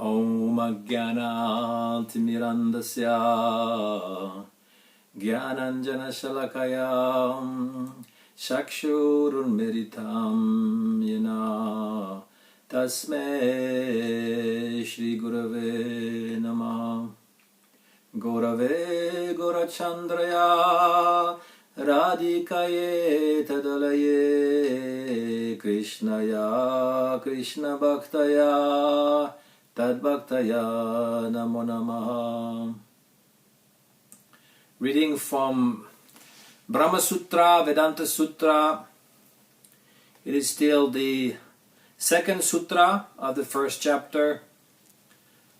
Om Ajnana-timirandasya Jnananjana-shalakaya Chakshurunmilitam Yena Tasmai Shri Gurave Namah. Gurave Gurachandraya Radhikaye Tadalaye Krishnaya Krishna Bhaktaya Tadbhaktaya Namo Namaha. Reading from Brahma Sutra, Vedanta Sutra. It is still the second sutra of the first chapter,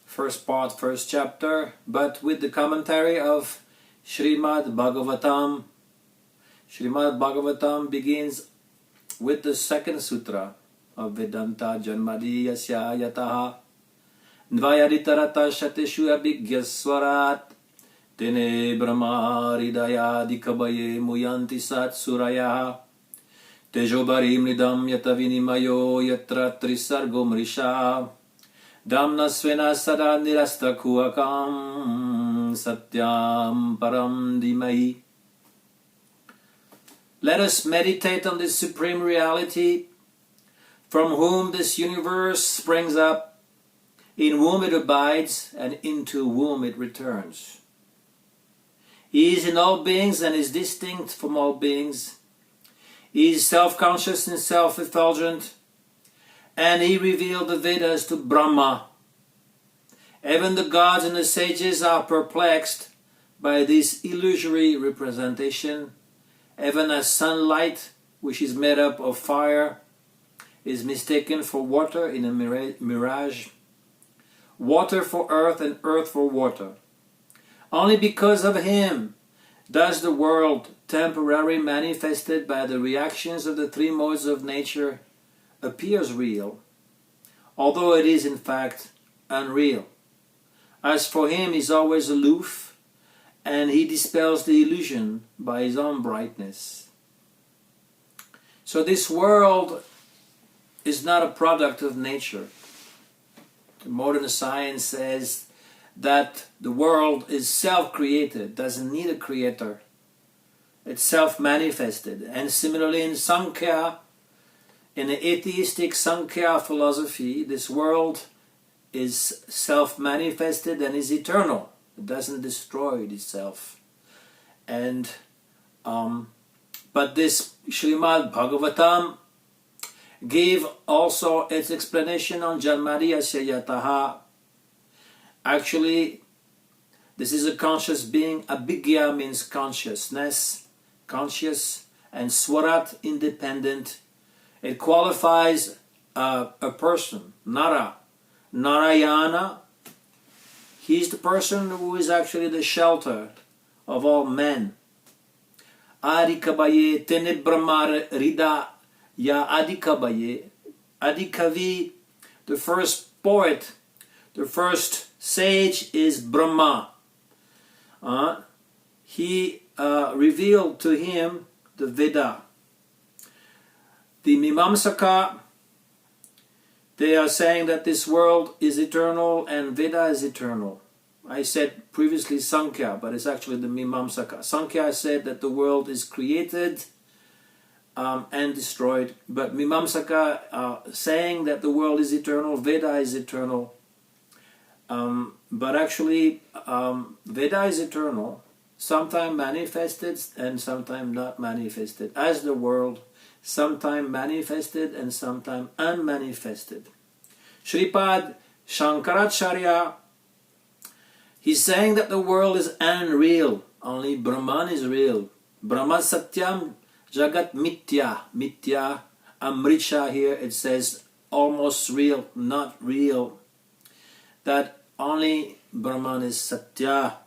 first part, first chapter, but with the commentary of Srimad Bhagavatam. Srimad Bhagavatam begins with the second sutra of Vedanta, Janmadi, asya, yatah, dvayaditarata shateshu abhigyaswarat, tene brahma hridaya dikabaye muyanti sat suraya, tejobarim nidam yatavinimayo yatra trisargo mrisha, damna svena sada nirastakuakam satyam param dimai. Let us meditate on this supreme reality from whom this universe springs up, in whom it abides, and into whom it returns. He is in all beings and is distinct from all beings. He is self-conscious and self-effulgent, and he revealed the Vedas to Brahma. Even the gods and the sages are perplexed by this illusory representation, even as sunlight, which is made up of fire, is mistaken for water in a mirage, water for earth and earth for water. Only because of him does the world, temporarily manifested by the reactions of the three modes of nature, appears real, although it is in fact unreal. As for him, he is always aloof, and he dispels the illusion by his own brightness. So this world is not a product of nature. The modern science says that the world is self-created, doesn't need a creator. It's self-manifested. And similarly in Sankhya, in the atheistic Sankhya philosophy, this world is self-manifested and is eternal. It doesn't destroy itself. And but this Srimad Bhagavatam gave also its explanation on Janmadi asya yatah. Actually, this is a conscious being. Abhigya means consciousness, conscious, and swarat, independent. It qualifies a person, Nara, Narayana. He's the person who is actually the shelter of all men. Adikabaye tenebrahma rida ya adikabaye. Adikavi, the first poet, the first sage is Brahma. He revealed to him the Veda. The Mimamsaka, they are saying that this world is eternal and Veda is eternal. I said previously Sankhya, but it's actually the Mimamsaka. Sankhya said that the world is created and destroyed, but Mimamsaka saying that the world is eternal, Veda is eternal. But actually, Veda is eternal, sometimes manifested and sometimes not manifested, as the world, sometimes manifested and sometimes unmanifested. Shripad Shankaracharya, he's saying that the world is unreal, only Brahman is real. Brahma Satyam Jagat Mithya. Mithya, Amricha here, it says almost real, not real. That only Brahman is Satya.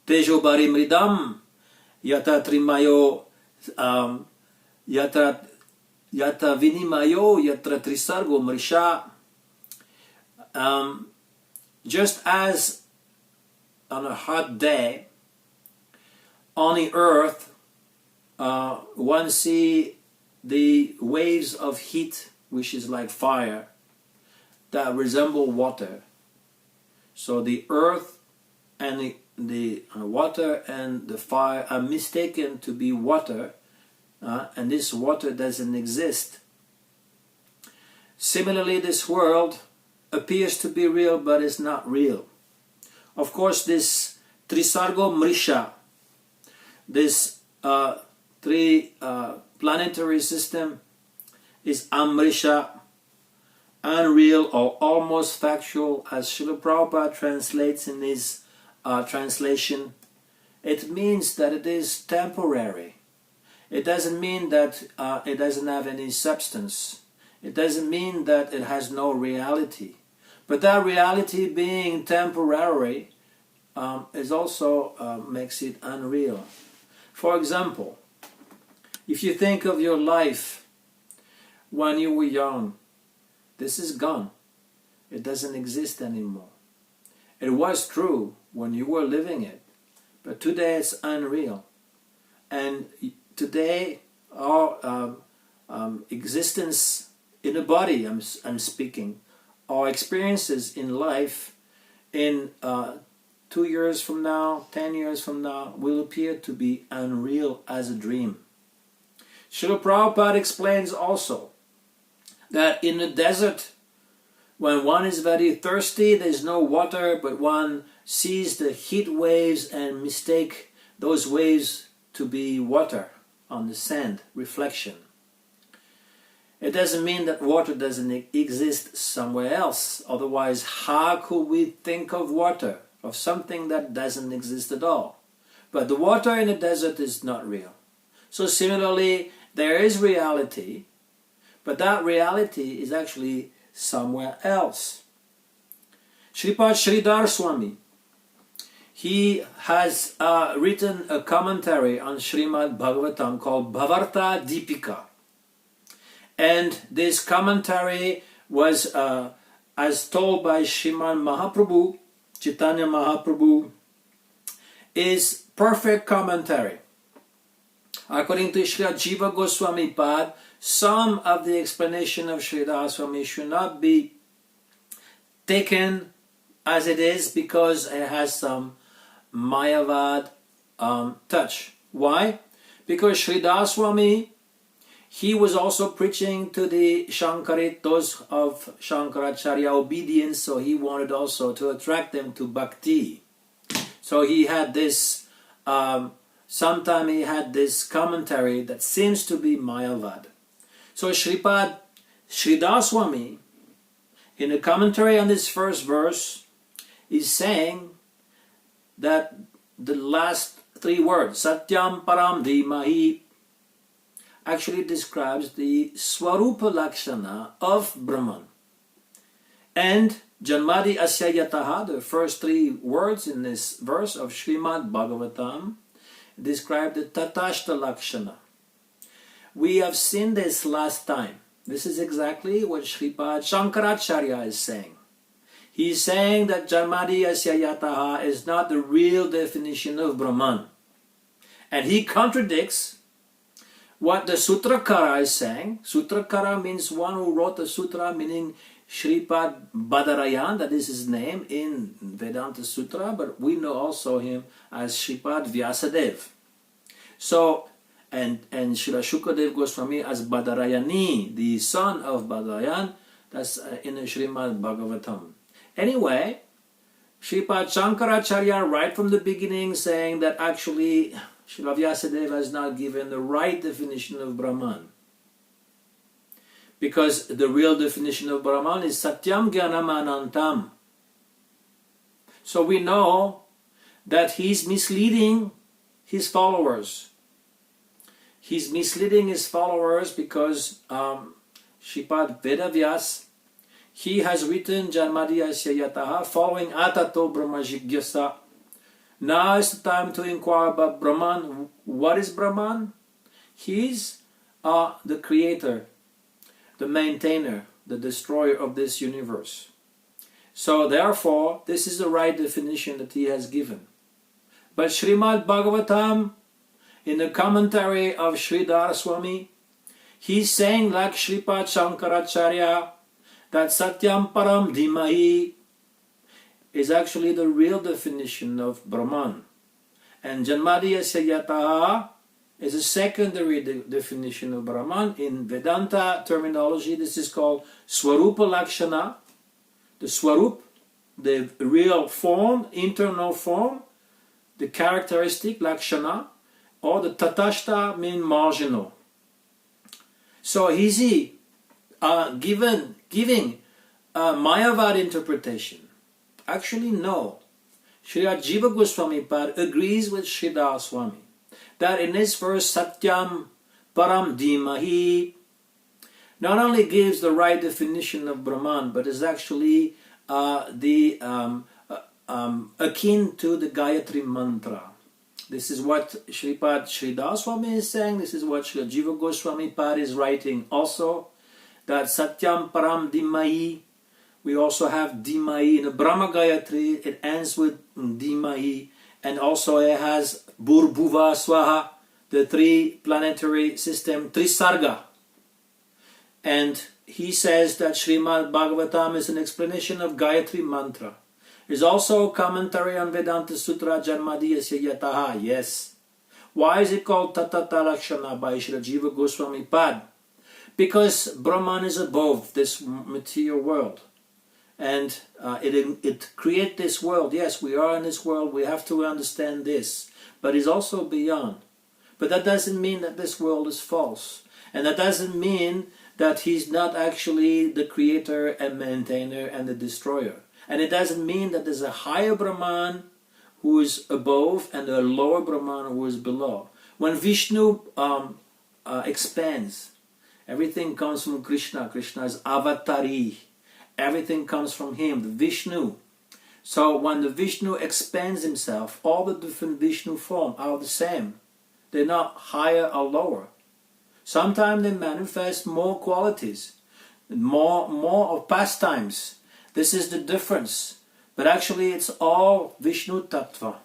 Tejo Bari Mridam Yata Trimayo Yata Vinimayo Yatra Trisargo Mrisha. Just as on a hot day on the earth, one see the waves of heat, which is like fire, that resemble water. So the earth and the water and the fire are mistaken to be water, and this water doesn't exist. Similarly, this world appears to be real, but is not real. Of course, this Trisargo Mrisha, this three planetary system, is Amrisha, unreal or almost factual, as Srila Prabhupada translates in his translation. It means that it is temporary. It doesn't mean that it doesn't have any substance. It doesn't mean that it has no reality. But that reality being temporary is also makes it unreal. For example, if you think of your life when you were young, this is gone. It doesn't exist anymore. It was true when you were living it, but today it's unreal. And today our existence in the body, I'm speaking, our experiences in life in 2 years from now, 10 years from now, will appear to be unreal as a dream. Srila Prabhupada explains also that in the desert, when one is very thirsty, there's no water, but one sees the heat waves and mistake those waves to be water on the sand, reflection. It doesn't mean that water doesn't exist somewhere else. Otherwise, how could we think of water, of something that doesn't exist at all? But the water in the desert is not real. So similarly, there is reality, but that reality is actually somewhere else. Sripad Sridhar Swami, he has written a commentary on Srimad Bhagavatam called Bhavarta Deepika. And this commentary was, as told by Sriman Mahaprabhu, Chaitanya Mahaprabhu, is perfect commentary. According to Srila Jiva Goswami Pad, some of the explanation of Sridhar Swami should not be taken as it is because it has some Mayavad touch. Why? Because Sridhar Swami, he was also preaching to the Shankaritos of Shankaracharya obedience, so he wanted also to attract them to bhakti. So he had this, sometime he had this commentary that seems to be Mayavad. So Sripad Sridhar Swami, in the commentary on this first verse, is saying that the last three words, Satyam Param Dhimahi, actually describes the Swarupa Lakshana of Brahman. And Janmadi, asya, yatah, the first three words in this verse of Srimad Bhagavatam, describe the Tatashta Lakshana. We have seen this last time. This is exactly what Sripad Shankaracharya is saying. He's saying that Janmadi, asya, yatah is not the real definition of Brahman. And he contradicts what the Sutrakara is saying. Sutrakara means one who wrote the Sutra, meaning Sripad Badarayan, that is his name in Vedanta Sutra, but we know also him as Sripad Vyasadev. So, and Srila Shukadev Goswami as Badarayani, the son of Badarayan, that's in the Srimad Bhagavatam. Anyway, Sripad Shankaracharya right from the beginning saying that actually Srila Vyasadeva has not given the right definition of Brahman. Because the real definition of Brahman is Satyam Jnanam Anantam. So we know that he's misleading his followers. He's misleading his followers because Sripad Vedavyas, he has written Janmadi asya yatah following Atato Brahma Jigyasa. Now is the time to inquire about Brahman. What is Brahman? He's the creator, the maintainer, the destroyer of this universe. So therefore, this is the right definition that he has given. But Srimad Bhagavatam, in the commentary of Sridhar Swami, he's saying like Sripad Shankaracharya that Satyam Param Dhimahi is actually the real definition of Brahman. And Janmadi asya yatah is a secondary definition of Brahman. In Vedanta terminology, this is called Swarupa Lakshana, the Swarup, the real form, internal form, the characteristic, Lakshana, or the Tatashta mean marginal. So is he giving Mayavad interpretation? Actually, no. Srila Jiva Goswami Pad agrees with Sridhar Swami that in this verse, Satyam Param Dhimahi not only gives the right definition of Brahman, but is actually akin to the Gayatri Mantra. This is what Sripad Sridhar Swami is saying. This is what Srila Jiva Goswami Pad is writing also, that Satyam Param Dhimahi. We also have Dhimahi in the Brahma Gayatri. It ends with Dhimahi, and also it has Bhurbhuva Swaha, the three planetary system, Trisarga. And he says that Srimad Bhagavatam is an explanation of Gayatri Mantra. There's also a commentary on Vedanta Sutra, Janmadi asya yatah. Yes. Why is it called Tatata Lakshana by Srila Jiva Goswami Pad? Because Brahman is above this material world. And it creates this world. Yes, we are in this world. We have to understand this. But it's also beyond. But that doesn't mean that this world is false. And that doesn't mean that he's not actually the creator and maintainer and the destroyer. And it doesn't mean that there's a higher Brahman who is above and a lower Brahman who is below. When Vishnu expands, everything comes from Krishna. Krishna is avatari. Everything comes from him, the Vishnu. So when the Vishnu expands himself, all the different Vishnu forms are the same. They're not higher or lower. Sometimes they manifest more qualities, more of pastimes. This is the difference. But actually it's all Vishnu Tattva.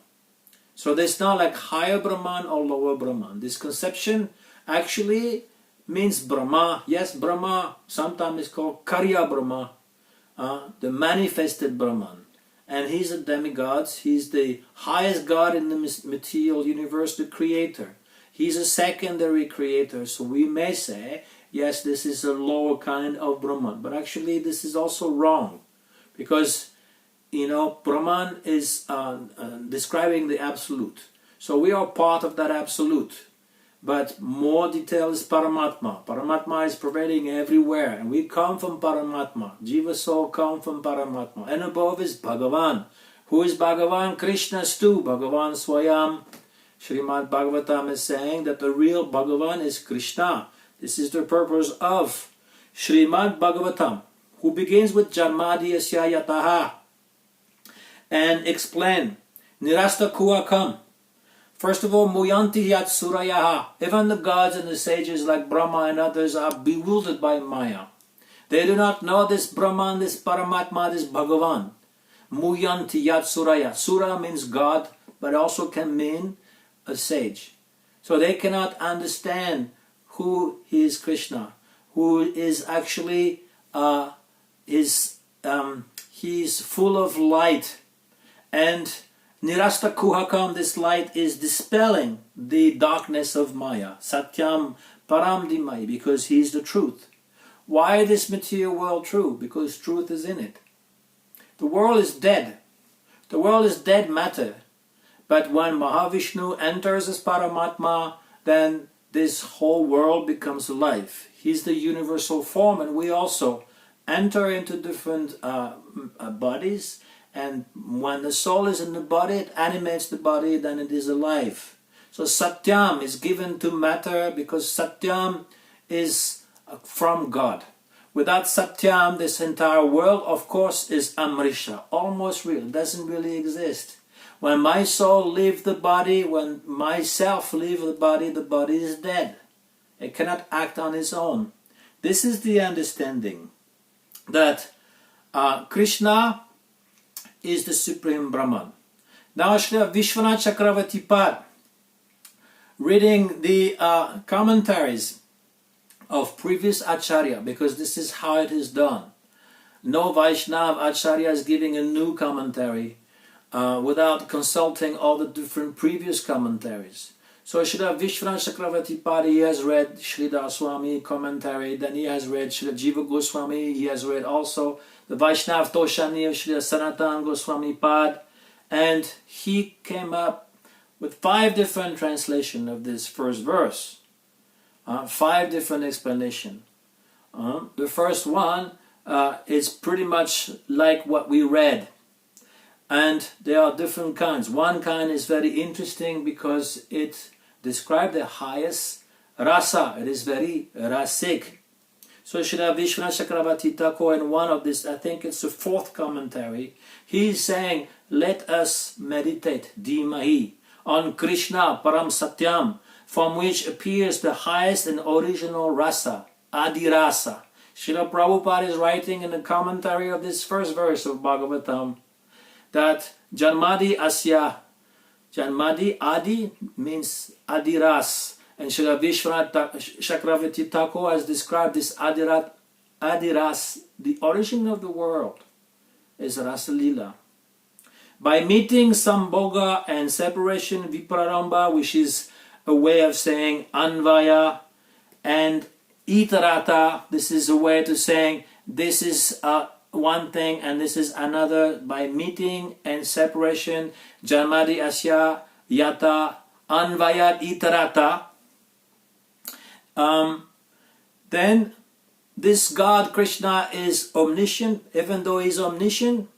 So there's not like higher Brahman or lower Brahman. This conception actually means Brahma. Yes, Brahma. Sometimes it's called Karya Brahma. The manifested Brahman. And he's a demigod. He's the highest God in the material universe, the creator. He's a secondary creator. So we may say, yes, this is a lower kind of Brahman. But actually this is also wrong. Because, Brahman is describing the absolute. So we are part of that absolute. But more detail is Paramatma. Paramatma is pervading everywhere. And we come from Paramatma. Jiva soul come from Paramatma. And above is Bhagavan. Who is Bhagavan? Krishna's too. Bhagavan Swayam. Srimad Bhagavatam is saying that the real Bhagavan is Krishna. This is the purpose of Srimad Bhagavatam, who begins with Janmadi asya yatah and explain Nirasta Kuakam. First of all, Muyanti Yat Surayaha. Even the gods and the sages like Brahma and others are bewildered by Maya. They do not know this Brahman, this Paramatma, this Bhagavan. Muyanti Yat Suraya. Sura means God, but also can mean a sage. So they cannot understand who is Krishna, who is actually he's full of light, and Nirasta Kuhakam, this light is dispelling the darkness of Maya. Satyam Param Dhimahi, because he is the truth. Why this material world true? Because truth is in it. The world is dead. The world is dead matter. But when Mahavishnu enters as Paramatma, then this whole world becomes alive. He's the universal form, and we also enter into different bodies. And when the soul is in the body, it animates the body, then it is alive. So Satyam is given to matter because Satyam is from God. Without Satyam, this entire world, of course, is Amrisha, almost real. It doesn't really exist. When my soul leaves the body, when myself leaves the body is dead. It cannot act on its own. This is the understanding that Krishna is the Supreme Brahman. Now Srila Visvanath Chakravarti Thakur, reading the commentaries of previous Acharya, because this is how it is done. No Vaishnav Acharya is giving a new commentary without consulting all the different previous commentaries. So Srila Visvanath Chakravarti Thakur, he has read Sridhar Swami commentary, then he has read Srila Jiva Goswami, he has read also the Vaishnav Toshani of Srila Sanatana Goswami Pad, and he came up with 5 different translations of this first verse, 5 different explanations. The first one is pretty much like what we read, and there are different kinds. One kind is very interesting because it describes the highest rasa. It is very rasic. So Srila Visvanath Chakravarti Thakur, in one of this, I think it's the 4th commentary, he is saying, let us meditate, Dhimahi, on Krishna Param Satyam, from which appears the highest and original rasa, Adi Rasa. Srila Prabhupada is writing in the commentary of this first verse of Bhagavatam that Janmadi asya, Janmadi Adi means Adiras, and Srila Visvanath Chakravarti Thakur has described this Adiras, the origin of the world, is rasa lila. By meeting Sambhoga and separation Viprarambha, which is a way of saying Anvaya, and Itarata, this is a way to saying this is one thing and this is another. By meeting and separation, Janmadi asya yatah Anvayat Itarata, then this God Krishna is omniscient. Even though he's omniscient,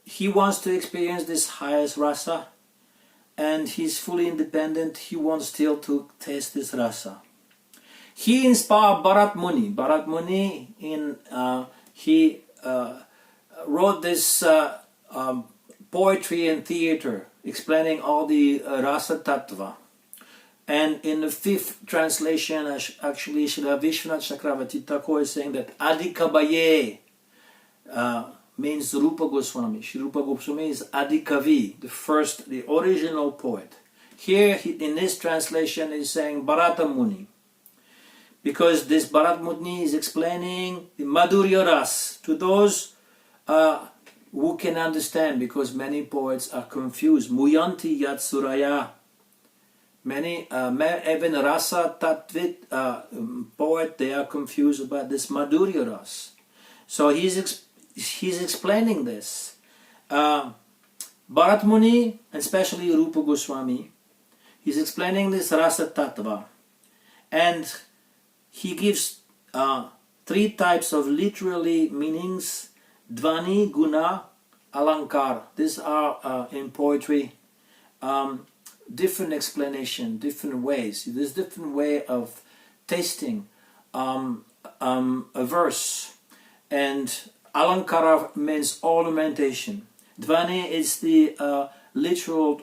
he wants to experience this highest rasa, and he's fully independent. He wants still to taste this rasa. He inspired Bharat Muni. Bharat Muni, he wrote this poetry and theater explaining all the rasa tattva. And in the 5th translation, actually, Srila Visvanath Chakravarti Thakur is saying that Adikabaye means Rupa Goswami. Shri Rupa Goswami is Adikavi, the original poet. Here, in this translation, is saying Bharata Muni, because this Bharat Muni is explaining the Madhurya Ras to those who can understand, because many poets are confused. Muyanti Yat Suraya. Many, even Rasa Tattvit poet, they are confused about this Madhurya Ras. So he's explaining this. Bharat Muni, and especially Rupa Goswami, he's explaining this Rasa Tattva. And he gives 3 types of literally meanings: Dvani, Guna, Alankar. These are in poetry. Different explanation, different ways. There's different way of tasting a verse. And Alankara means ornamentation. Dvani is the literal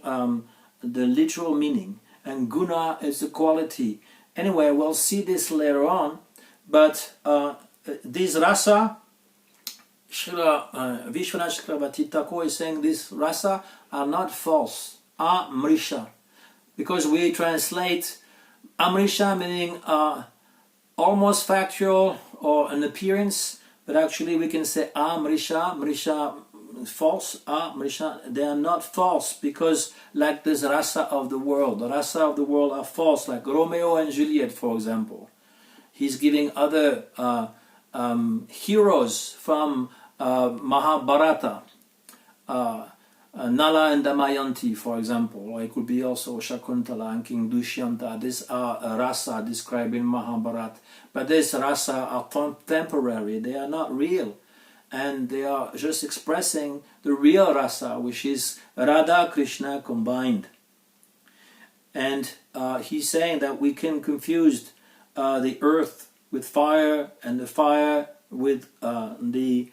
meaning, and Guna is the quality. Anyway, we'll see this later on. But this rasa, Srila Visvanath Chakravarti Thakur is saying these rasa are not false. Amrisha, because we translate Amrisha meaning almost factual or an appearance, but actually we can say Amrisha, Mrisha false, Mrisha, they are not false, because like this rasa of the world, the rasa of the world are false, like Romeo and Juliet, for example. He's giving other heroes from Mahabharata, Nala and Damayanti, for example, or it could be also Shakuntala and King Dushyanta. These are rasa described in Mahabharata, but these rasa are temporary, they are not real, and they are just expressing the real rasa, which is Radha Krishna combined. And he's saying that we can confuse the earth with fire and the fire with the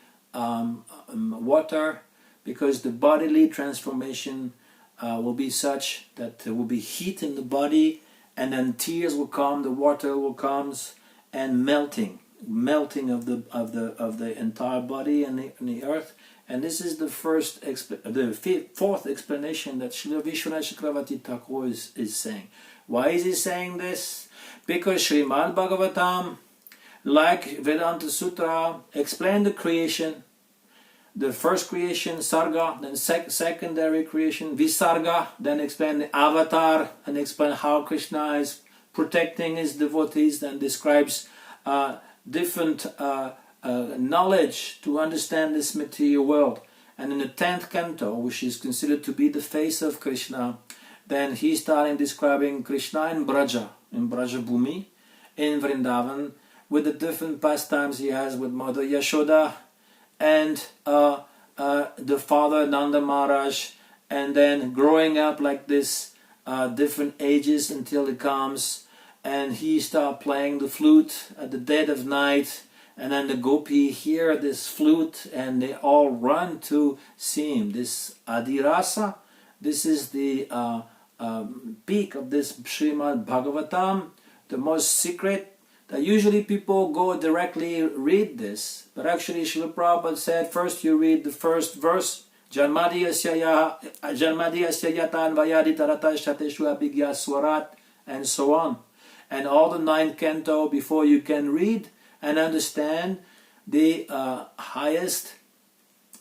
water, because the bodily transformation will be such that there will be heat in the body, and then tears will come, the water will come, and melting of the entire body and the earth. And this is the 4th explanation that Srila Visvanath Chakravarti Thakur is saying. Why is he saying this? Because Srimad Bhagavatam, like Vedanta Sutra, explain the creation, the first creation, sarga, then secondary creation, visarga, then explain the avatar, and explain how Krishna is protecting his devotees, then describes different knowledge to understand this material world. And in the 10th canto, which is considered to be the face of Krishna, then he's starting describing Krishna in Braja Bhumi, in Vrindavan, with the different pastimes he has with Mother Yashoda and the father Nanda Maharaj, and then growing up like this, different ages until he comes and he starts playing the flute at the dead of night, and then the gopi hear this flute and they all run to see him. This Adi Rasa, this is the peak of this Srimad Bhagavatam, the most secret, that usually people go directly read this, but actually Srila Prabhupada said first you read the first verse, Janmadi asya yatah vayadi tarata shateshu abhigya swarat, and so on. And all the 9th canto before you can read and understand the highest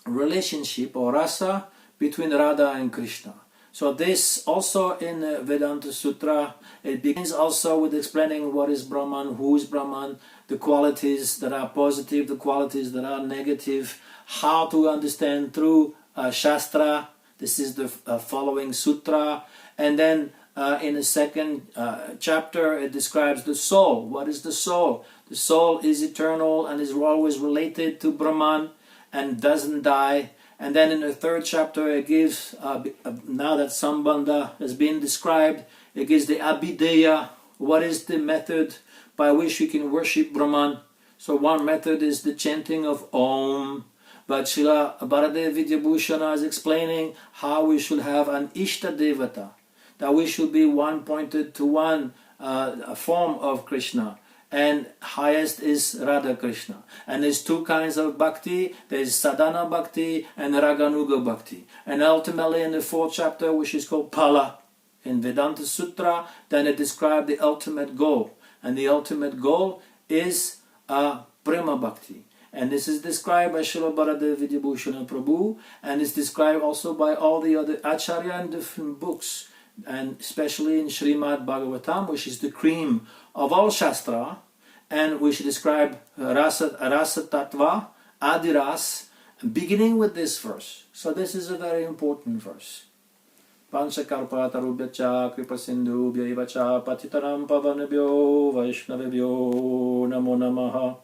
relationship or rasa between Radha and Krishna. So this also in Vedanta Sutra, it begins also with explaining what is Brahman, who is Brahman, the qualities that are positive, the qualities that are negative, how to understand through Shastra. This is the following sutra. And then in the 2nd chapter, it describes the soul. What is the soul? The soul is eternal and is always related to Brahman and doesn't die. And then in the 3rd chapter, it gives, now that Sambandha has been described, it gives the Abhideya, what is the method by which we can worship Brahman. So one method is the chanting of Om. But Srila Bharadev Vidyabhushana is explaining how we should have an Ishta Devata, that we should be one pointed to one form of Krishna. And highest is Radha Krishna. And there's 2 kinds of bhakti. There's sadhana bhakti and raganuga bhakti. And ultimately in the 4th chapter, which is called Phala, in Vedanta Sutra, then it describes the ultimate goal. And the ultimate goal is Prema Bhakti. And this is described by Srila Bharadev Vidyabhushana Prabhu, and it's described also by all the other Acharya in different books, and especially in Srimad Bhagavatam, which is the cream of all Shastra, and which describe rasa tattva, adiras, beginning with this verse. So this is a very important verse. Panchakarpa tarubhyacha kripasindhu bhyaivacha patitaram pavanebhyo vaishnavebhyo namo namaha.